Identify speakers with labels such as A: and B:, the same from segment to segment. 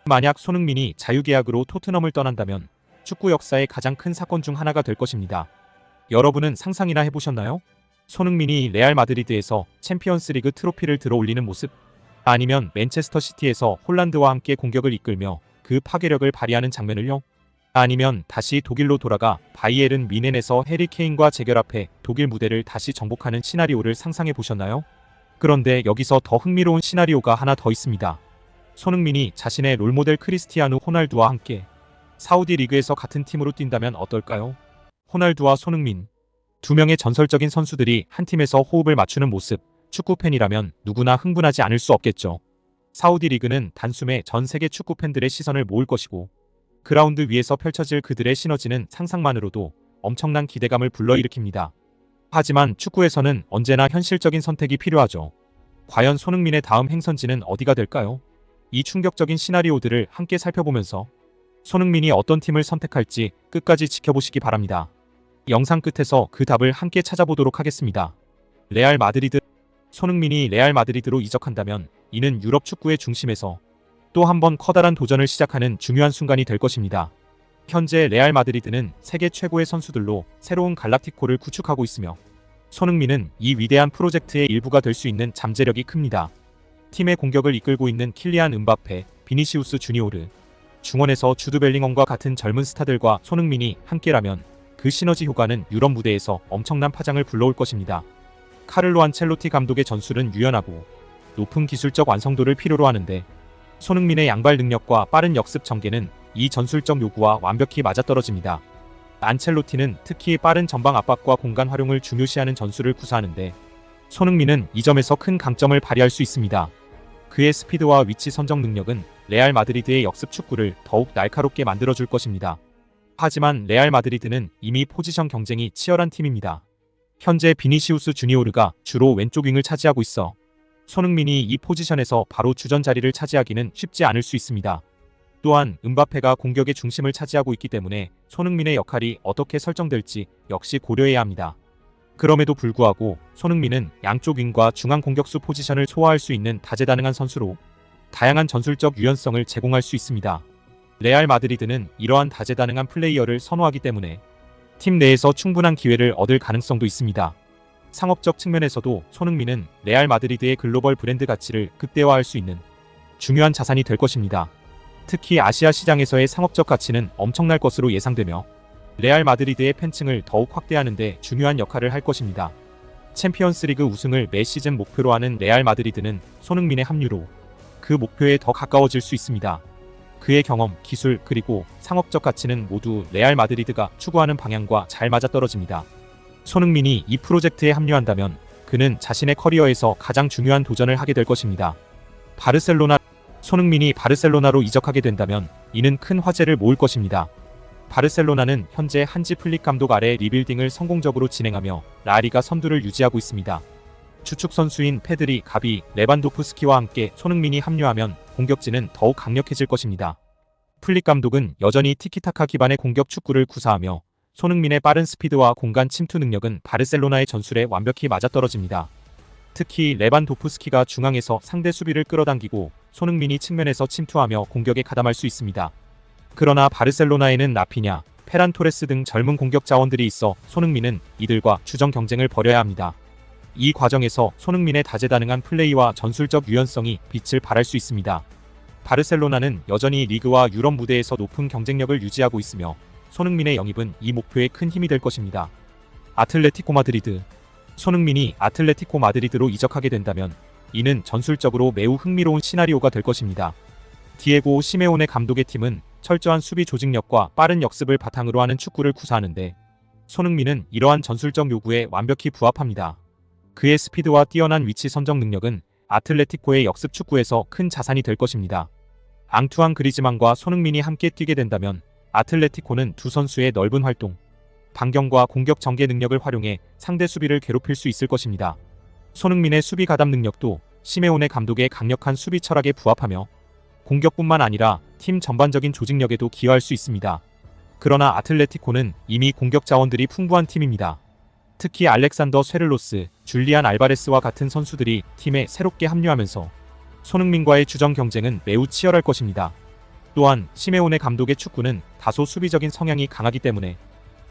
A: 만약 손흥민이 자유계약으로 토트넘을 떠난다면 축구 역사의 가장 큰 사건 중 하나가 될 것입니다. 여러분은 상상이나 해보셨나요? 손흥민이 레알 마드리드에서 챔피언스리그 트로피를 들어올리는 모습? 아니면 맨체스터 시티에서 홀란드와 함께 공격을 이끌며 그 파괴력을 발휘하는 장면을요? 아니면 다시 독일로 돌아가 바이에른 뮌헨에서 해리 케인과 재결합해 독일 무대를 다시 정복하는 시나리오를 상상해 보셨나요? 그런데 여기서 더 흥미로운 시나리오가 하나 더 있습니다. 손흥민이 자신의 롤모델 크리스티아누 호날두와 함께 사우디 리그에서 같은 팀으로 뛴다면 어떨까요? 호날두와 손흥민, 두 명의 전설적인 선수들이 한 팀에서 호흡을 맞추는 모습, 축구팬이라면 누구나 흥분하지 않을 수 없겠죠. 사우디 리그는 단숨에 전 세계 축구팬들의 시선을 모을 것이고 그라운드 위에서 펼쳐질 그들의 시너지는 상상만으로도 엄청난 기대감을 불러일으킵니다. 하지만 축구에서는 언제나 현실적인 선택이 필요하죠. 과연 손흥민의 다음 행선지는 어디가 될까요? 이 충격적인 시나리오들을 함께 살펴보면서 손흥민이 어떤 팀을 선택할지 끝까지 지켜보시기 바랍니다. 영상 끝에서 그 답을 함께 찾아보도록 하겠습니다. 레알 마드리드. 손흥민이 레알 마드리드로 이적한다면 이는 유럽 축구의 중심에서 또 한 번 커다란 도전을 시작하는 중요한 순간이 될 것입니다. 현재 레알 마드리드는 세계 최고의 선수들로 새로운 갈락티코를 구축하고 있으며 손흥민은 이 위대한 프로젝트의 일부가 될 수 있는 잠재력이 큽니다. 팀의 공격을 이끌고 있는 킬리안 음바페, 비니시우스 주니오르, 중원에서 주드 벨링엄과 같은 젊은 스타들과 손흥민이 함께라면 그 시너지 효과는 유럽 무대에서 엄청난 파장을 불러올 것입니다. 카를로 안첼로티 감독의 전술은 유연하고 높은 기술적 완성도를 필요로 하는데 손흥민의 양발 능력과 빠른 역습 전개는 이 전술적 요구와 완벽히 맞아떨어집니다. 안첼로티는 특히 빠른 전방 압박과 공간 활용을 중요시하는 전술을 구사하는데 손흥민은 이 점에서 큰 강점을 발휘할 수 있습니다. 그의 스피드와 위치 선정 능력은 레알 마드리드의 역습 축구를 더욱 날카롭게 만들어줄 것입니다. 하지만 레알 마드리드는 이미 포지션 경쟁이 치열한 팀입니다. 현재 비니시우스 주니오르가 주로 왼쪽 윙을 차지하고 있어 손흥민이 이 포지션에서 바로 주전 자리를 차지하기는 쉽지 않을 수 있습니다. 또한 음바페가 공격의 중심을 차지하고 있기 때문에 손흥민의 역할이 어떻게 설정될지 역시 고려해야 합니다. 그럼에도 불구하고 손흥민은 양쪽 윙과 중앙 공격수 포지션을 소화할 수 있는 다재다능한 선수로 다양한 전술적 유연성을 제공할 수 있습니다. 레알 마드리드는 이러한 다재다능한 플레이어를 선호하기 때문에 팀 내에서 충분한 기회를 얻을 가능성도 있습니다. 상업적 측면에서도 손흥민은 레알 마드리드의 글로벌 브랜드 가치를 극대화할 수 있는 중요한 자산이 될 것입니다. 특히 아시아 시장에서의 상업적 가치는 엄청날 것으로 예상되며 레알 마드리드의 팬층을 더욱 확대하는 데 중요한 역할을 할 것입니다. 챔피언스리그 우승을 매 시즌 목표로 하는 레알 마드리드는 손흥민의 합류로 그 목표에 더 가까워질 수 있습니다. 그의 경험, 기술, 그리고 상업적 가치는 모두 레알 마드리드가 추구하는 방향과 잘 맞아떨어집니다. 손흥민이 이 프로젝트에 합류한다면 그는 자신의 커리어에서 가장 중요한 도전을 하게 될 것입니다. 바르셀로나. 손흥민이 바르셀로나로 이적하게 된다면 이는 큰 화제를 모을 것입니다. 바르셀로나는 현재 한지 플릭 감독 아래 리빌딩을 성공적으로 진행하며 라리가 선두를 유지하고 있습니다. 주축 선수인 페드리, 가비, 레반도프스키와 함께 손흥민이 합류하면 공격진은 더욱 강력해질 것입니다. 플릭 감독은 여전히 티키타카 기반의 공격 축구를 구사하며 손흥민의 빠른 스피드와 공간 침투 능력은 바르셀로나의 전술에 완벽히 맞아떨어집니다. 특히 레반도프스키가 중앙에서 상대 수비를 끌어당기고 손흥민이 측면에서 침투하며 공격에 가담할 수 있습니다. 그러나 바르셀로나에는 라피냐, 페란 토레스 등 젊은 공격 자원들이 있어 손흥민은 이들과 주전 경쟁을 벌여야 합니다. 이 과정에서 손흥민의 다재다능한 플레이와 전술적 유연성이 빛을 발할 수 있습니다. 바르셀로나는 여전히 리그와 유럽 무대에서 높은 경쟁력을 유지하고 있으며 손흥민의 영입은 이 목표에 큰 힘이 될 것입니다. 아틀레티코 마드리드. 손흥민이 아틀레티코 마드리드로 이적하게 된다면 이는 전술적으로 매우 흥미로운 시나리오가 될 것입니다. 디에고 시메오네 감독의 팀은 철저한 수비 조직력과 빠른 역습을 바탕으로 하는 축구를 구사하는데 손흥민은 이러한 전술적 요구에 완벽히 부합합니다. 그의 스피드와 뛰어난 위치 선정 능력은 아틀레티코의 역습 축구에서 큰 자산이 될 것입니다. 앙투안 그리즈만과 손흥민이 함께 뛰게 된다면 아틀레티코는 두 선수의 넓은 활동, 반경과 공격 전개 능력을 활용해 상대 수비를 괴롭힐 수 있을 것입니다. 손흥민의 수비 가담 능력도 시메오네 감독의 강력한 수비 철학에 부합하며 공격뿐만 아니라 팀 전반적인 조직력에도 기여할 수 있습니다. 그러나 아틀레티코는 이미 공격 자원들이 풍부한 팀입니다. 특히 알렉산더 쇠를로스, 줄리안 알바레스와 같은 선수들이 팀에 새롭게 합류하면서 손흥민과의 주전 경쟁은 매우 치열할 것입니다. 또한 시메오네 감독의 축구는 다소 수비적인 성향이 강하기 때문에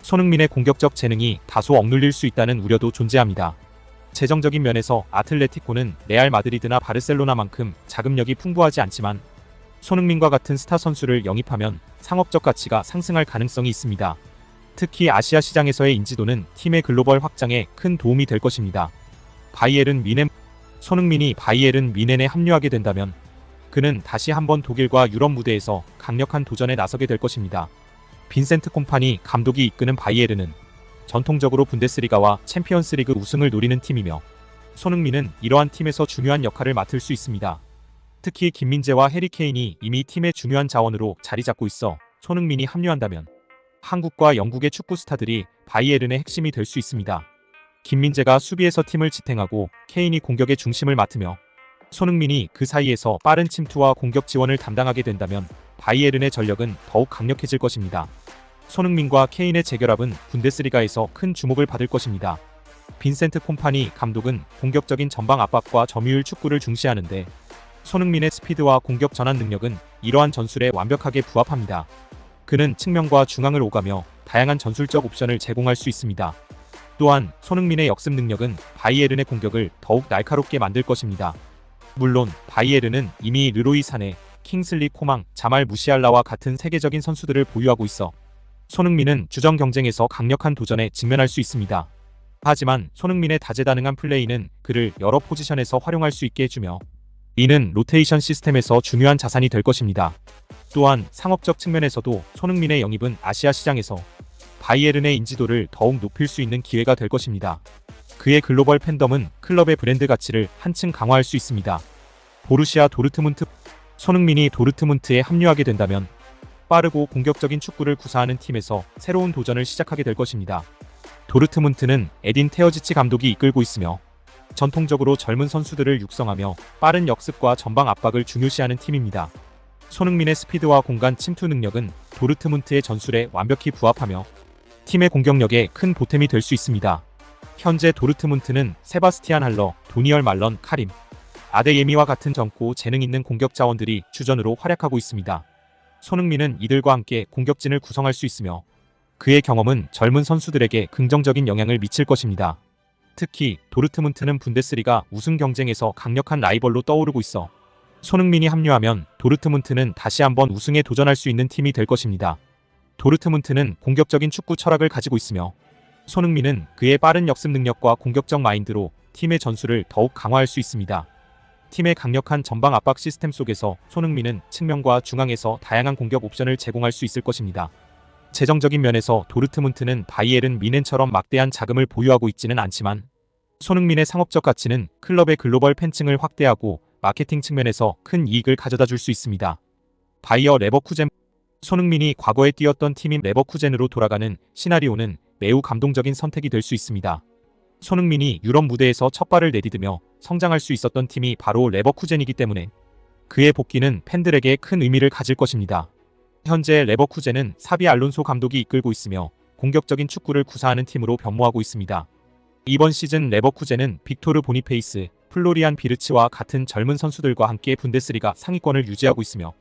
A: 손흥민의 공격적 재능이 다소 억눌릴 수 있다는 우려도 존재합니다. 재정적인 면에서 아틀레티코는 레알 마드리드나 바르셀로나만큼 자금력이 풍부하지 않지만 손흥민과 같은 스타 선수를 영입하면 상업적 가치가 상승할 가능성이 있습니다. 특히 아시아 시장에서의 인지도는 팀의 글로벌 확장에 큰 도움이 될 것입니다. 바이에른 뮌헨 손흥민이 바이에른 뮌헨에 합류하게 된다면 그는 다시 한번 독일과 유럽 무대에서 강력한 도전에 나서게 될 것입니다. 빈센트 콤파니 감독이 이끄는 바이에른은 전통적으로 분데스리가와 챔피언스리그 우승을 노리는 팀이며 손흥민은 이러한 팀에서 중요한 역할을 맡을 수 있습니다. 특히 김민재와 해리 케인이 이미 팀의 중요한 자원으로 자리 잡고 있어 손흥민이 합류한다면 한국과 영국의 축구 스타들이 바이에른의 핵심이 될 수 있습니다. 김민재가 수비에서 팀을 지탱하고 케인이 공격의 중심을 맡으며 손흥민이 그 사이에서 빠른 침투와 공격 지원을 담당하게 된다면 바이에른의 전력은 더욱 강력해질 것입니다. 손흥민과 케인의 재결합은 분데스리가에서 큰 주목을 받을 것입니다. 빈센트 콤파니 감독은 공격적인 전방 압박과 점유율 축구를 중시하는데 손흥민의 스피드와 공격 전환 능력은 이러한 전술에 완벽하게 부합합니다. 그는 측면과 중앙을 오가며 다양한 전술적 옵션을 제공할 수 있습니다. 또한 손흥민의 역습 능력은 바이에른의 공격을 더욱 날카롭게 만들 것입니다. 물론 바이에른은 이미 르로이 사네, 킹슬리 코망, 자말 무시알라와 같은 세계적인 선수들을 보유하고 있어 손흥민은 주전 경쟁에서 강력한 도전에 직면할 수 있습니다. 하지만 손흥민의 다재다능한 플레이는 그를 여러 포지션에서 활용할 수 있게 해주며 이는 로테이션 시스템에서 중요한 자산이 될 것입니다. 또한 상업적 측면에서도 손흥민의 영입은 아시아 시장에서 바이에른의 인지도를 더욱 높일 수 있는 기회가 될 것입니다. 그의 글로벌 팬덤은 클럽의 브랜드 가치를 한층 강화할 수 있습니다. 보루시아 도르트문트 손흥민이 도르트문트에 합류하게 된다면 빠르고 공격적인 축구를 구사하는 팀에서 새로운 도전을 시작하게 될 것입니다. 도르트문트는 에딘 테어지치 감독이 이끌고 있으며 전통적으로 젊은 선수들을 육성하며 빠른 역습과 전방 압박을 중요시하는 팀입니다. 손흥민의 스피드와 공간 침투 능력은 도르트문트의 전술에 완벽히 부합하며 팀의 공격력에 큰 보탬이 될 수 있습니다. 현재 도르트문트는 세바스티안 할러, 도니얼 말런, 카림, 아데예미와 같은 젊고 재능 있는 공격 자원들이 주전으로 활약하고 있습니다. 손흥민은 이들과 함께 공격진을 구성할 수 있으며 그의 경험은 젊은 선수들에게 긍정적인 영향을 미칠 것입니다. 특히 도르트문트는 분데스리가 우승 경쟁에서 강력한 라이벌로 떠오르고 있어 손흥민이 합류하면 도르트문트는 다시 한번 우승에 도전할 수 있는 팀이 될 것입니다. 도르트문트는 공격적인 축구 철학을 가지고 있으며 손흥민은 그의 빠른 역습 능력과 공격적 마인드로 팀의 전술을 더욱 강화할 수 있습니다. 팀의 강력한 전방 압박 시스템 속에서 손흥민은 측면과 중앙에서 다양한 공격 옵션을 제공할 수 있을 것입니다. 재정적인 면에서 도르트문트는 바이에른 뮌헨처럼 막대한 자금을 보유하고 있지는 않지만 손흥민의 상업적 가치는 클럽의 글로벌 팬층을 확대하고 마케팅 측면에서 큰 이익을 가져다 줄 수 있습니다. 바이어 레버쿠젠 손흥민이 과거에 뛰었던 팀인 레버쿠젠으로 돌아가는 시나리오는 매우 감동적인 선택이 될 수 있습니다. 손흥민이 유럽 무대에서 첫 발을 내디디며 성장할 수 있었던 팀이 바로 레버쿠젠이기 때문에 그의 복귀는 팬들에게 큰 의미를 가질 것입니다. 현재 레버쿠젠은 사비 알론소 감독이 이끌고 있으며 공격적인 축구를 구사하는 팀으로 변모하고 있습니다. 이번 시즌 레버쿠젠은 빅토르 보니페이스, 플로리안 비르츠와 같은 젊은 선수들과 함께 분데스리가 상위권을 유지하고 있으며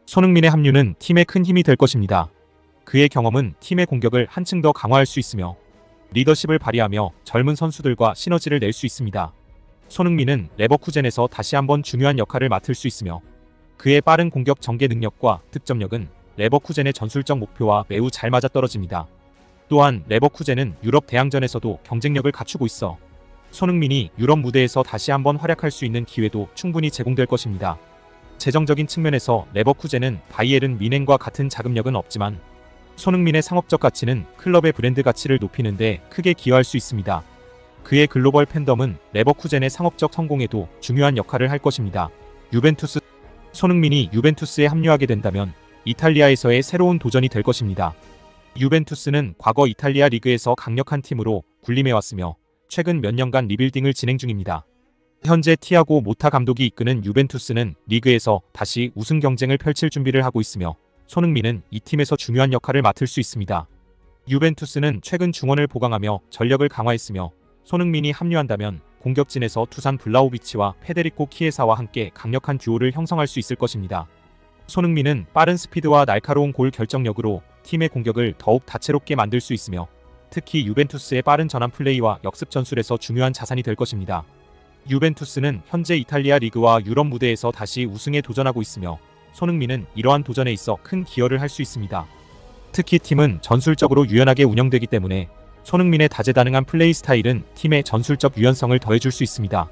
A: 손흥민의 합류는 팀에 큰 힘이 될 것입니다. 그의 경험은 팀의 공격을 한층 더 강화할 수 있으며 리더십을 발휘하며 젊은 선수들과 시너지를 낼 수 있습니다. 손흥민은 레버쿠젠에서 다시 한번 중요한 역할을 맡을 수 있으며 그의 빠른 공격 전개 능력과 득점력은 레버쿠젠의 전술적 목표와 매우 잘 맞아떨어집니다. 또한 레버쿠젠은 유럽 대항전에서도 경쟁력을 갖추고 있어 손흥민이 유럽 무대에서 다시 한번 활약할 수 있는 기회도 충분히 제공될 것입니다. 재정적인 측면에서 레버쿠젠은 바이에른 뮌헨과 같은 자금력은 없지만 손흥민의 상업적 가치는 클럽의 브랜드 가치를 높이는 데 크게 기여할 수 있습니다. 그의 글로벌 팬덤은 레버쿠젠의 상업적 성공에도 중요한 역할을 할 것입니다. 유벤투스 손흥민이 유벤투스에 합류하게 된다면 이탈리아에서의 새로운 도전이 될 것입니다. 유벤투스는 과거 이탈리아 리그에서 강력한 팀으로 군림해왔으며 최근 몇 년간 리빌딩을 진행 중입니다. 현재 티아고 모타 감독이 이끄는 유벤투스는 리그에서 다시 우승 경쟁을 펼칠 준비를 하고 있으며 손흥민은 이 팀에서 중요한 역할을 맡을 수 있습니다. 유벤투스는 최근 중원을 보강하며 전력을 강화했으며 손흥민이 합류한다면 공격진에서 두산 블라호비치와 페데리코 키에사와 함께 강력한 듀오를 형성할 수 있을 것입니다. 손흥민은 빠른 스피드와 날카로운 골 결정력으로 팀의 공격을 더욱 다채롭게 만들 수 있으며 특히 유벤투스의 빠른 전환 플레이와 역습 전술에서 중요한 자산이 될 것입니다. 유벤투스는 현재 이탈리아 리그와 유럽 무대에서 다시 우승에 도전하고 있으며 손흥민은 이러한 도전에 있어 큰 기여를 할 수 있습니다. 특히 팀은 전술적으로 유연하게 운영되기 때문에 손흥민의 다재다능한 플레이 스타일은 팀의 전술적 유연성을 더해줄 수 있습니다.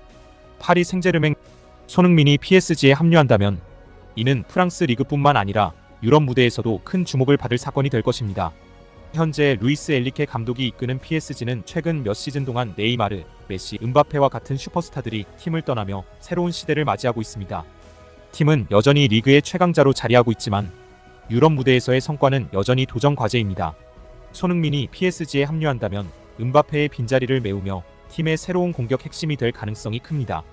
A: 파리 생제르맹 손흥민이 PSG에 합류한다면 이는 프랑스 리그뿐만 아니라 유럽 무대에서도 큰 주목을 받을 사건이 될 것입니다. 현재 루이스 엔리케 감독이 이끄는 PSG는 최근 몇 시즌 동안 네이마르, 메시, 음바페와 같은 슈퍼스타들이 팀을 떠나며 새로운 시대를 맞이하고 있습니다. 팀은 여전히 리그의 최강자로 자리하고 있지만 유럽 무대에서의 성과는 여전히 도전 과제입니다. 손흥민이 PSG에 합류한다면 음바페의 빈자리를 메우며 팀의 새로운 공격 핵심이 될 가능성이 큽니다.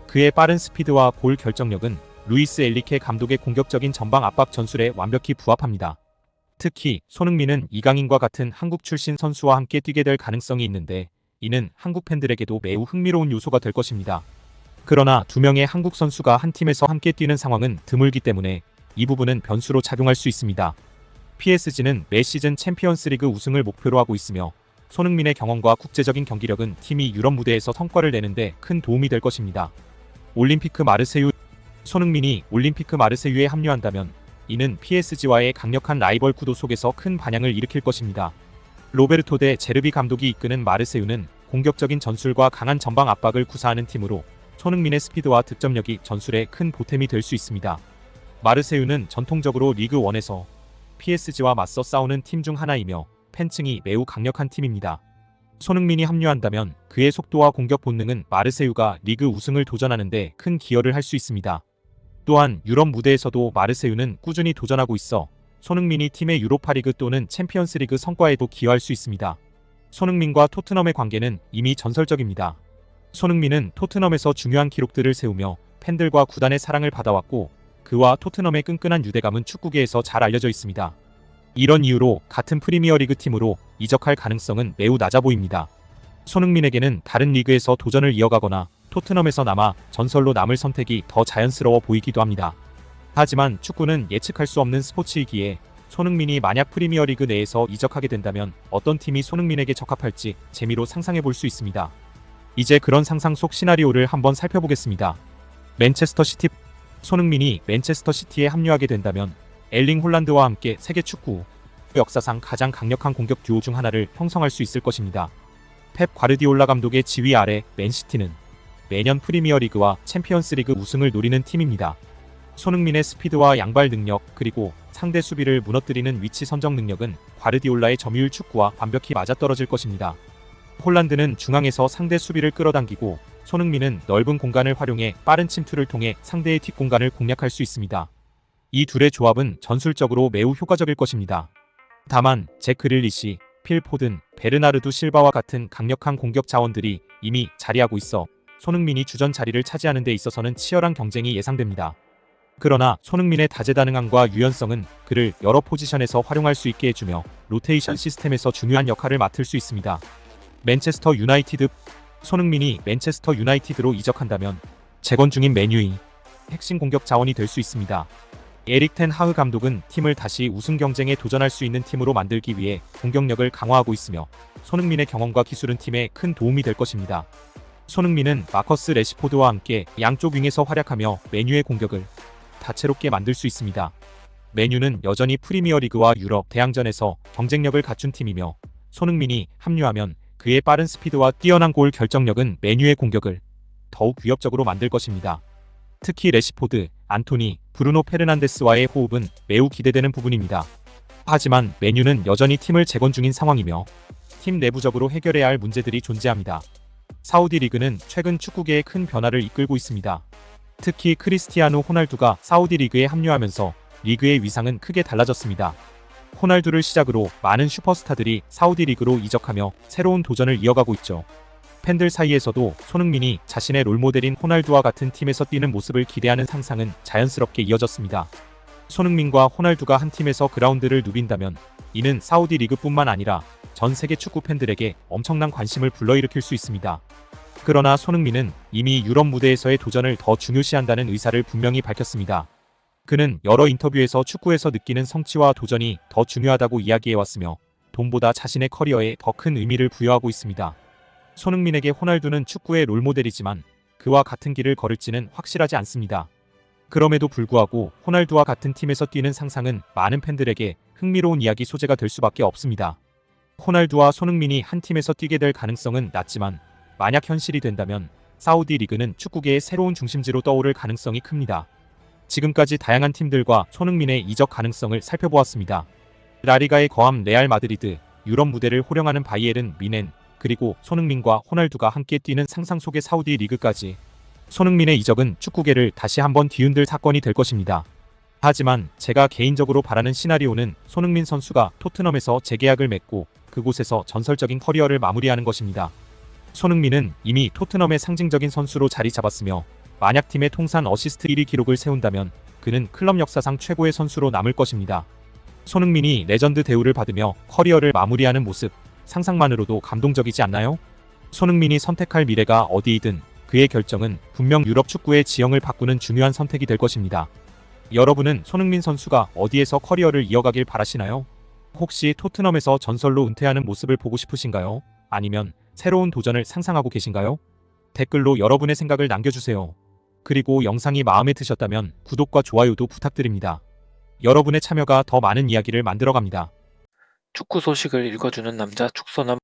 A: 그의 빠른 스피드와 골 결정력은 루이스 엔리케 감독의 공격적인 전방 압박 전술에 완벽히 부합합니다. 특히 손흥민은 이강인과 같은 한국 출신 선수와 함께 뛰게 될 가능성이 있는데 이는 한국 팬들에게도 매우 흥미로운 요소가 될 것입니다. 그러나 두 명의 한국 선수가 한 팀에서 함께 뛰는 상황은 드물기 때문에 이 부분은 변수로 작용할 수 있습니다. PSG는 매 시즌 챔피언스리그 우승을 목표로 하고 있으며 손흥민의 경험과 국제적인 경기력은 팀이 유럽 무대에서 성과를 내는데 큰 도움이 될 것입니다. 올림피크 마르세유 손흥민이 올림피크 마르세유에 합류한다면 이는 PSG와의 강력한 라이벌 구도 속에서 큰 반향을 일으킬 것입니다. 로베르토 데 제르비 감독이 이끄는 마르세유는 공격적인 전술과 강한 전방 압박을 구사하는 팀으로 손흥민의 스피드와 득점력이 전술에 큰 보탬이 될 수 있습니다. 마르세유는 전통적으로 리그 1에서 PSG와 맞서 싸우는 팀 중 하나이며 팬층이 매우 강력한 팀입니다. 손흥민이 합류한다면 그의 속도와 공격 본능은 마르세유가 리그 우승을 도전하는데 큰 기여를 할 수 있습니다. 또한 유럽 무대에서도 마르세유는 꾸준히 도전하고 있어 손흥민이 팀의 유로파리그 또는 챔피언스리그 성과에도 기여할 수 있습니다. 손흥민과 토트넘의 관계는 이미 전설적입니다. 손흥민은 토트넘에서 중요한 기록들을 세우며 팬들과 구단의 사랑을 받아왔고 그와 토트넘의 끈끈한 유대감은 축구계에서 잘 알려져 있습니다. 이런 이유로 같은 프리미어리그 팀으로 이적할 가능성은 매우 낮아 보입니다. 손흥민에게는 다른 리그에서 도전을 이어가거나 토트넘에서 남아 전설로 남을 선택이 더 자연스러워 보이기도 합니다. 하지만 축구는 예측할 수 없는 스포츠이기에 손흥민이 만약 프리미어리그 내에서 이적하게 된다면 어떤 팀이 손흥민에게 적합할지 재미로 상상해 볼 수 있습니다. 이제 그런 상상 속 시나리오를 한번 살펴보겠습니다. 맨체스터 시티 손흥민이 맨체스터 시티에 합류하게 된다면 엘링 홀란드와 함께 세계 축구 역사상 가장 강력한 공격 듀오 중 하나를 형성할 수 있을 것입니다. 펩 과르디올라 감독의 지휘 아래 맨시티는 매년 프리미어리그와 챔피언스리그 우승을 노리는 팀입니다. 손흥민의 스피드와 양발 능력 그리고 상대 수비를 무너뜨리는 위치 선정 능력은 과르디올라의 점유율 축구와 완벽히 맞아떨어질 것입니다. 홀란드는 중앙에서 상대 수비를 끌어당기고 손흥민은 넓은 공간을 활용해 빠른 침투를 통해 상대의 뒷공간을 공략할 수 있습니다. 이 둘의 조합은 전술적으로 매우 효과적일 것입니다. 다만 잭 그릴리시, 필 포든, 베르나르두 실바와 같은 강력한 공격 자원들이 이미 자리하고 있어 손흥민이 주전 자리를 차지하는 데 있어서는 치열한 경쟁이 예상됩니다. 그러나 손흥민의 다재다능함과 유연성은 그를 여러 포지션에서 활용할 수 있게 해주며 로테이션 시스템에서 중요한 역할을 맡을 수 있습니다. 맨체스터 유나이티드 손흥민이 맨체스터 유나이티드로 이적한다면 재건 중인 맨유의 핵심 공격 자원이 될 수 있습니다. 에릭 텐 하흐 감독은 팀을 다시 우승 경쟁에 도전할 수 있는 팀으로 만들기 위해 공격력을 강화하고 있으며 손흥민의 경험과 기술은 팀에 큰 도움이 될 것입니다. 손흥민은 마커스 레시포드와 함께 양쪽 윙에서 활약하며 맨유의 공격을 다채롭게 만들 수 있습니다. 맨유는 여전히 프리미어리그와 유럽 대항전에서 경쟁력을 갖춘 팀이며 손흥민이 합류하면 그의 빠른 스피드와 뛰어난 골 결정력은 맨유의 공격을 더욱 위협적으로 만들 것입니다. 특히 레시포드, 안토니, 브루노 페르난데스와의 호흡은 매우 기대되는 부분입니다. 하지만 맨유는 여전히 팀을 재건 중인 상황이며 팀 내부적으로 해결해야 할 문제들이 존재합니다. 사우디 리그는 최근 축구계에 큰 변화를 이끌고 있습니다. 특히 크리스티아노 호날두가 사우디 리그에 합류하면서 리그의 위상은 크게 달라졌습니다. 호날두를 시작으로 많은 슈퍼스타들이 사우디 리그로 이적하며 새로운 도전을 이어가고 있죠. 팬들 사이에서도 손흥민이 자신의 롤모델인 호날두와 같은 팀에서 뛰는 모습을 기대하는 상상은 자연스럽게 이어졌습니다. 손흥민과 호날두가 한 팀에서 그라운드를 누빈다면 이는 사우디 리그뿐만 아니라 전 세계 축구 팬들에게 엄청난 관심을 불러일으킬 수 있습니다. 그러나 손흥민은 이미 유럽 무대에서의 도전을 더 중요시한다는 의사를 분명히 밝혔습니다. 그는 여러 인터뷰에서 축구에서 느끼는 성취와 도전이 더 중요하다고 이야기해왔으며 돈보다 자신의 커리어에 더 큰 의미를 부여하고 있습니다. 손흥민에게 호날두는 축구의 롤모델이지만 그와 같은 길을 걸을지는 확실하지 않습니다. 그럼에도 불구하고 호날두와 같은 팀에서 뛰는 상상은 많은 팬들에게 흥미로운 이야기 소재가 될 수밖에 없습니다. 호날두와 손흥민이 한 팀에서 뛰게 될 가능성은 낮지만 만약 현실이 된다면 사우디 리그는 축구계의 새로운 중심지로 떠오를 가능성이 큽니다. 지금까지 다양한 팀들과 손흥민의 이적 가능성을 살펴보았습니다. 라리가의 거함 레알 마드리드, 유럽 무대를 호령하는 바이에른 뮌헨, 그리고 손흥민과 호날두가 함께 뛰는 상상 속의 사우디 리그까지 손흥민의 이적은 축구계를 다시 한번 뒤흔들 사건이 될 것입니다. 하지만 제가 개인적으로 바라는 시나리오는 손흥민 선수가 토트넘에서 재계약을 맺고 그곳에서 전설적인 커리어를 마무리하는 것입니다. 손흥민은 이미 토트넘의 상징적인 선수로 자리 잡았으며 만약 팀의 통산 어시스트 1위 기록을 세운다면 그는 클럽 역사상 최고의 선수로 남을 것입니다. 손흥민이 레전드 대우를 받으며 커리어를 마무리하는 모습, 상상만으로도 감동적이지 않나요? 손흥민이 선택할 미래가 어디이든 그의 결정은 분명 유럽 축구의 지형을 바꾸는 중요한 선택이 될 것입니다. 여러분은 손흥민 선수가 어디에서 커리어를 이어가길 바라시나요? 혹시 토트넘에서 전설로 은퇴하는 모습을 보고 싶으신가요? 아니면 새로운 도전을 상상하고 계신가요? 댓글로 여러분의 생각을 남겨주세요. 그리고 영상이 마음에 드셨다면 구독과 좋아요도 부탁드립니다. 여러분의 참여가 더 많은 이야기를 만들어갑니다.
B: 축구 소식을 읽어주는 남자 축소남